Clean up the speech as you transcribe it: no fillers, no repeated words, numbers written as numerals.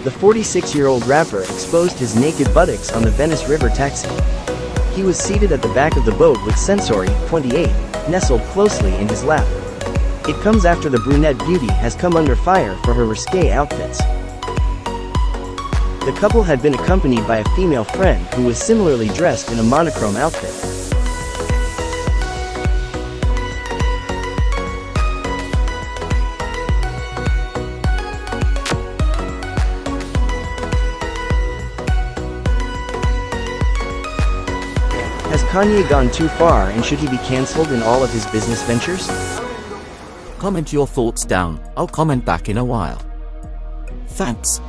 The 46-year-old rapper exposed his naked buttocks on the Venice River taxi. He was seated at the back of the boat with Sensory, 28, nestled closely in his lap. It comes after the brunette beauty has come under fire for her risque outfits. The couple had been accompanied by a female friend who was similarly dressed in a monochrome outfit. Has Kanye gone too far, and should he be cancelled in all of his business ventures? Comment your thoughts down, I'll comment back in a while. Thanks.